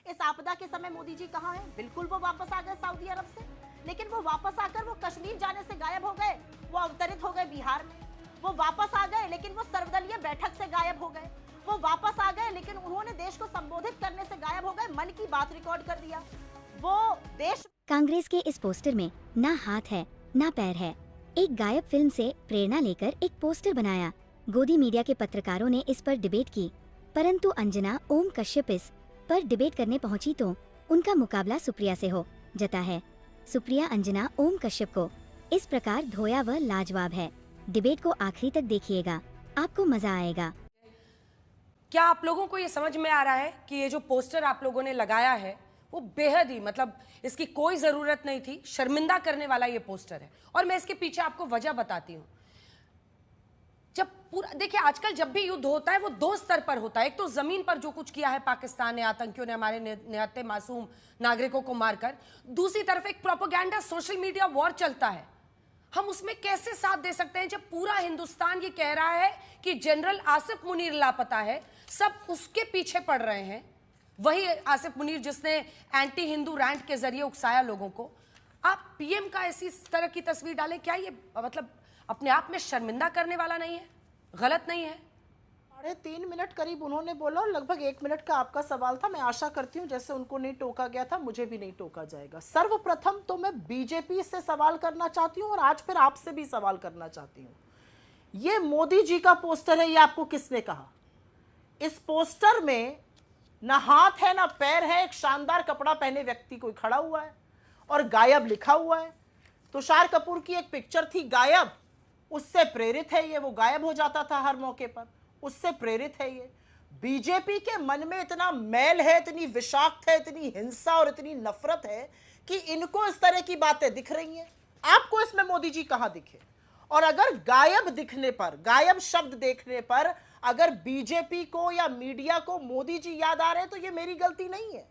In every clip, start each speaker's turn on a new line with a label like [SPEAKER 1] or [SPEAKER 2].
[SPEAKER 1] इस आपदा के समय मोदी जी कहाँ हैं? बिल्कुल वो वापस आ गए सऊदी अरब से, लेकिन वो वापस आकर वो कश्मीर जाने से गायब हो गए, वो अवतरित हो गए बिहार में। वो वापस आ गए लेकिन वो सर्वदलीय बैठक से गायब हो गए। वो वापस आ गए लेकिन उन्होंने देश को संबोधित करने से गायब हो गए, मन की बात रिकॉर्ड कर दिया। वो देश
[SPEAKER 2] कांग्रेस के इस पोस्टर में ना हाथ है ना पैर है। एक गायब फिल्म से प्रेरणा लेकर एक पोस्टर बनाया। गोदी मीडिया के पत्रकारों ने इस पर डिबेट की, परंतु अंजना ओम कश्यप इस पर डिबेट करने पहुंची तो उनका मुकाबला सुप्रिया से हो जाता है। सुप्रिया अंजना ओम कश्यप को इस प्रकार धोया व लाजवाब है। डिबेट को आखिरी तक देखिएगा, आपको मजा आएगा।
[SPEAKER 3] क्या आप लोगों को ये समझ में आ रहा है कि ये जो पोस्टर आप लोगों ने लगाया है वो बेहद ही इसकी कोई जरूरत नहीं थी, शर्मिंदा करने वाला ये पोस्टर है। और मैं इसके पीछे आपको वजह बताती हूं। जब पूरा देखिए, आजकल जब भी युद्ध होता है वो दो स्तर पर होता है। एक तो जमीन पर जो कुछ किया है पाकिस्तान ने, आतंकियों ने हमारे निहत्थे मासूम नागरिकों को मारकर, दूसरी तरफ एक प्रोपेगेंडा सोशल मीडिया वॉर चलता है। हम उसमें कैसे साथ दे सकते हैं जब पूरा हिंदुस्तान ये कह रहा है कि जनरल आसिफ मुनीर लापता है, सब उसके पीछे पड़ रहे हैं। वही आसिफ मुनीर जिसने एंटी हिंदू रैंट के जरिए उकसाया लोगों को। आप पीएम का ऐसी तरह की तस्वीर डालें, क्या ये अपने आप में शर्मिंदा करने वाला नहीं है? गलत नहीं है?
[SPEAKER 1] 3.5 मिनट करीब उन्होंने बोला और लगभग 1 मिनट का आपका सवाल था। मैं आशा करती हूँ जैसे उनको नहीं टोका गया था, मुझे भी नहीं टोका जाएगा। सर्वप्रथम तो मैं बीजेपी से सवाल करना चाहती हूँ और आज फिर आपसे भी सवाल करना चाहती हूँ। ये मोदी जी का पोस्टर है, ये आपको किसने कहा? इस पोस्टर में ना हाथ है ना पैर है, एक शानदार कपड़ा पहने व्यक्ति कोई खड़ा हुआ है और गायब लिखा हुआ है। तुषार कपूर की एक पिक्चर थी गायब, उससे प्रेरित है ये। वो गायब हो जाता था हर मौके पर, उससे प्रेरित है ये। बीजेपी के मन में इतना मैल है, इतनी विषाक्त है, इतनी हिंसा और इतनी नफरत है कि इनको इस तरह की बातें दिख रही हैं। आपको इसमें मोदी जी कहां दिखे? और अगर गायब दिखने पर, गायब शब्द देखने पर अगर बीजेपी को या मीडिया को मोदी जी याद आ रहे हैं तो ये मेरी गलती नहीं है।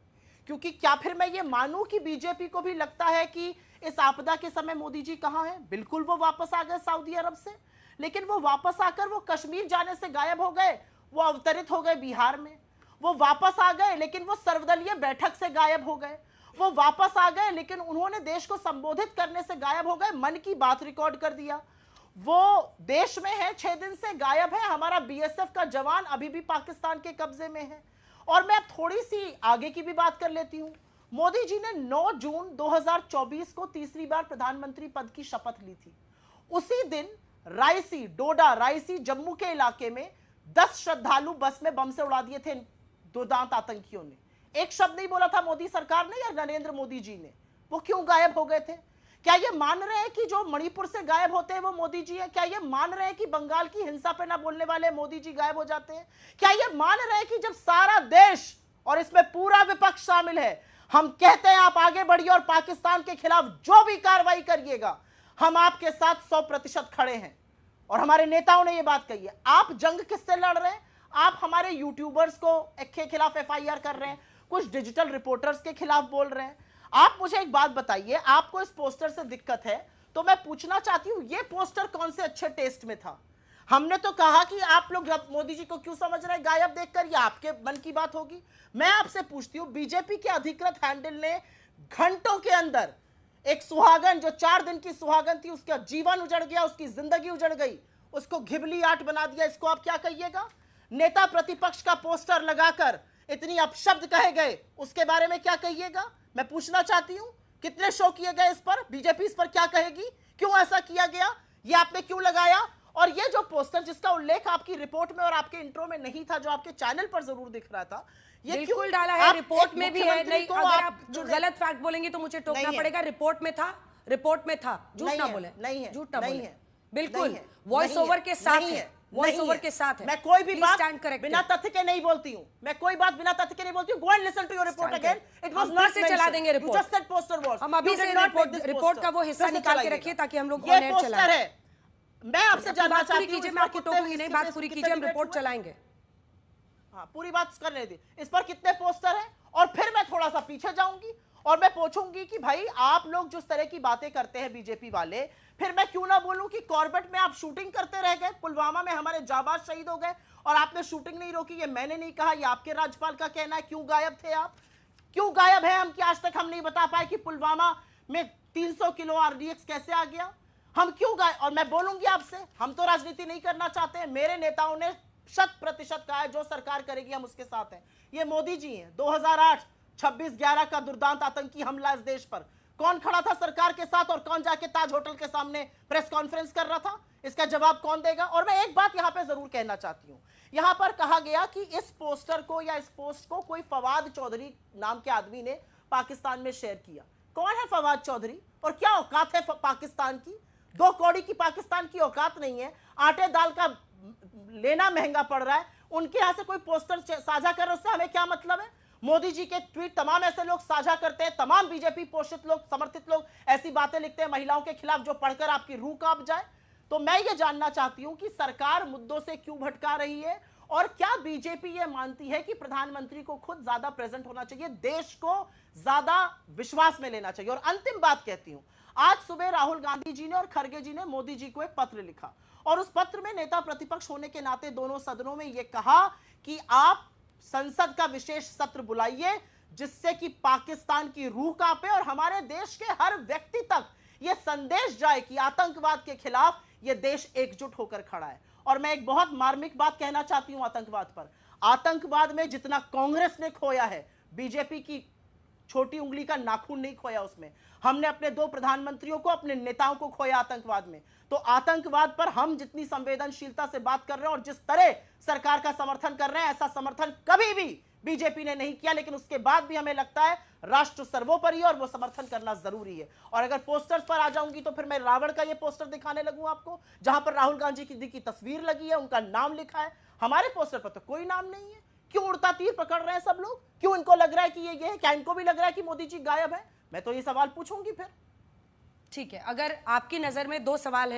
[SPEAKER 1] क्योंकि क्या फिर मैं ये मानूं कि बीजेपी को भी लगता है कि इस आपदा के समय मोदी जी कहां हैं? बिल्कुल वो वापस आ गए सऊदी अरब से, लेकिन वो वापस आकर वो कश्मीर जाने से गायब हो गए, वो अवतरित हो गए बिहार में। वो वापस आ गए लेकिन वो सर्वदलीय बैठक से गायब हो गए। वो वापस आ गए लेकिन उन्होंने देश को संबोधित करने से गायब हो गए, मन की बात रिकॉर्ड कर दिया। वो देश में है, 6 दिन से गायब है। हमारा बीएसएफ का जवान अभी भी पाकिस्तान के कब्जे में है। और मैं अब थोड़ी सी आगे की भी बात कर लेती हूं। मोदी जी ने 9 जून 2024 को तीसरी बार प्रधानमंत्री पद की शपथ ली थी। उसी दिन रायसी, डोडा रायसी जम्मू के इलाके में 10 श्रद्धालु बस में बम से उड़ा दिए थे दो दांत आतंकियों ने। एक शब्द नहीं बोला था मोदी सरकार ने या नरेंद्र मोदी जी ने। वो क्यों गायब हो गए थे? क्या ये मान रहे हैं कि जो मणिपुर से गायब होते हैं वो मोदी जी है? क्या ये मान रहे हैं कि बंगाल की हिंसा पे ना बोलने वाले मोदी जी गायब हो जाते हैं? क्या ये मान रहे हैं कि जब सारा देश और इसमें पूरा विपक्ष शामिल है, हम कहते हैं आप आगे बढ़िए और पाकिस्तान के खिलाफ जो भी कार्रवाई करिएगा हम आपके साथ 100% खड़े हैं? और हमारे नेताओं ने यह बात कही है। आप जंग किससे लड़ रहे हैं? आप हमारे यूट्यूबर्स को के खिलाफ एफआईआर कर रहे हैं, कुछ डिजिटल रिपोर्टर्स के खिलाफ बोल रहे हैं। आप मुझे एक बात बताइए, आपको इस पोस्टर से दिक्कत है तो मैं पूछना चाहती हूं ये पोस्टर कौन से अच्छे टेस्ट में था? हमने तो कहा कि आप लोग मोदी जी को क्यों समझ रहे हैं गायब देखकर, ये आपके मन की बात होगी। मैं आपसे पूछती हूं, बीजेपी के अधिकृत हैंडल ने घंटों के अंदर एक सुहागन, जो 4 दिन की सुहागन थी, उसका जीवन उजड़ गया, उसकी जिंदगी उजड़ गई, उसको घिबली आट बना दिया। इसको आप क्या कहिएगा? नेता प्रतिपक्ष का पोस्टर लगाकर इतनी अपशब्द कहे गए, उसके बारे में क्या कहिएगा? मैं पूछना चाहती हूं कितने शो किए गए इस पर, बीजेपी इस पर क्या कहेगी? क्यों ऐसा किया गया? ये आपने क्यों लगाया? और ये जो पोस्टर जिसका उल्लेख आपकी रिपोर्ट में और आपके इंट्रो में नहीं था, जो आपके चैनल पर जरूर दिख रहा था, ये
[SPEAKER 3] बिल्कुल डाला है, रिपोर्ट में भी है। नहीं, अगर आप गलत फैक्ट बोलेंगे तो मुझे टोकना पड़ेगा। रिपोर्ट में था, रिपोर्ट में था, झूठ ना बोले,
[SPEAKER 1] नहीं है,
[SPEAKER 3] झूठ ना
[SPEAKER 1] नहीं
[SPEAKER 3] बोले।
[SPEAKER 1] है,
[SPEAKER 3] बिल्कुल वॉइस ओवर के साथ है, वॉइस ओवर के साथ है।
[SPEAKER 1] मैं कोई भी बात बिना तथ्य के नहीं बोलती हूं। मैं कोई बात बिना तथ्य के नहीं बोलती हूं। Go and listen to your report again. It was not से
[SPEAKER 3] चला देंगे report.
[SPEAKER 1] You just said poster was.
[SPEAKER 3] हम अभी से रिपोर्ट का वो हिस्सा निकाल के रखिए ताकि हम लोग ऑन एयर चलाएं।
[SPEAKER 1] है, मैं आपसे जानना चाहती हूं,
[SPEAKER 3] मैं आपको टोकूंगी नहीं, बात पूरी कीजिए, हम रिपोर्ट चलाएंगे।
[SPEAKER 1] हाँ, पूरी बात करने दी। इस पर कितने पोस्टर हैं? और फिर मैं थोड़ा सा पीछे जाऊंगी और मैं पूछूंगी कि भाई आप लोग जिस तरह की बातें करते हैं बीजेपी वाले, फिर मैं क्यों ना बोलूं कि कॉर्बेट में आप शूटिंग करते रह गए, पुलवामा में हमारे जाबाज शहीद हो गए और आपने शूटिंग नहीं रोकी। ये मैंने नहीं कहा, ये आपके राज्यपाल का कहना है। क्यों गायब थे आप? क्यों गायब है हम, कि आज तक हम नहीं बता पाए कि पुलवामा में 300 किलो आरडीएक्स कैसे आ गया, हम क्यों गायब। और मैं बोलूंगी आपसे, हम तो राजनीति नहीं करना चाहते हैं, मेरे नेताओं ने 100% कहा है जो सरकार करेगी हम उसके साथ हैं। ये मोदी जी हैं, 2008 26/11 का दुर्दांत आतंकी हमला इस देश पर, कौन खड़ा था सरकार के साथ और कौन जाके ताज होटल के सामने प्रेस कॉन्फ्रेंस कर रहा था, इसका जवाब कौन देगा। और मैं एक बात यहां पे जरूर कहना चाहती हूं, यहां पर कहा गया कि इस पोस्टर को या इस पोस्ट को कोई फवाद चौधरी नाम के आदमी ने पाकिस्तान में शेयर किया। कौन है फवाद चौधरी और क्या औकात है पाकिस्तान की? 2 कौड़ी की पाकिस्तान की औकात नहीं है, आटे दाल का लेना महंगा पड़ रहा है, उनके यहां से कोई पोस्टर साझा कर रहे, उससे हमें क्या मतलब है। मोदी जी के ट्वीट तमाम ऐसे लोग साझा करते हैं, तमाम बीजेपी पोषित लोग, समर्थित लोग ऐसी बातें लिखते हैं महिलाओं के खिलाफ जो पढ़कर आपकी रूह कांप जाए। तो मैं ये जानना चाहती हूं कि सरकार मुद्दों से क्यों भटका रही है और क्या बीजेपी ये मानती है कि प्रधानमंत्री को खुद ज्यादा प्रेजेंट होना चाहिए, देश को ज्यादा विश्वास में लेना चाहिए। और अंतिम बात कहती हूं, आज सुबह राहुल गांधी जी ने और खड़गे जी ने मोदी जी को एक पत्र लिखा और उस पत्र में नेता प्रतिपक्ष होने के नाते दोनों सदनों में यह कहा कि आप संसद का विशेष सत्र बुलाइए जिससे कि पाकिस्तान की रूह कांपे और हमारे देश के हर व्यक्ति तक यह संदेश जाए कि आतंकवाद के खिलाफ यह देश एकजुट होकर खड़ा है। और मैं एक बहुत मार्मिक बात कहना चाहती हूं आतंकवाद पर, आतंकवाद में जितना कांग्रेस ने खोया है, बीजेपी की छोटी उंगली का नाखून नहीं खोया उसमें। हमने अपने 2 प्रधानमंत्रियों को, अपने नेताओं को खोया आतंकवाद में। तो आतंकवाद पर हम जितनी संवेदनशीलता से बात कर रहे हैं और जिस तरह सरकार का समर्थन कर रहे हैं, ऐसा समर्थन कभी भी बीजेपी ने नहीं किया, लेकिन उसके बाद भी हमें लगता है राष्ट्र सर्वोपरि है और वो समर्थन करना जरूरी है। और अगर पोस्टर्स पर आ जाऊंगी तो फिर मैं रावण का ये पोस्टर दिखाने लगूं आपको, जहां पर राहुल गांधी की तस्वीर लगी है, उनका नाम लिखा है। हमारे पोस्टर पर तो कोई नाम नहीं है। क्यों उड़ता तीर पकड़ रहे हैं सब लोग? क्यों इनको लग रहा है कि ये है? क्या इनको भी लग रहा है कि मोदी जी गायब है? मैं तो ये सवाल पूछूंगी फिर।
[SPEAKER 3] ठीक है, अगर आपकी नजर में 2 सवाल है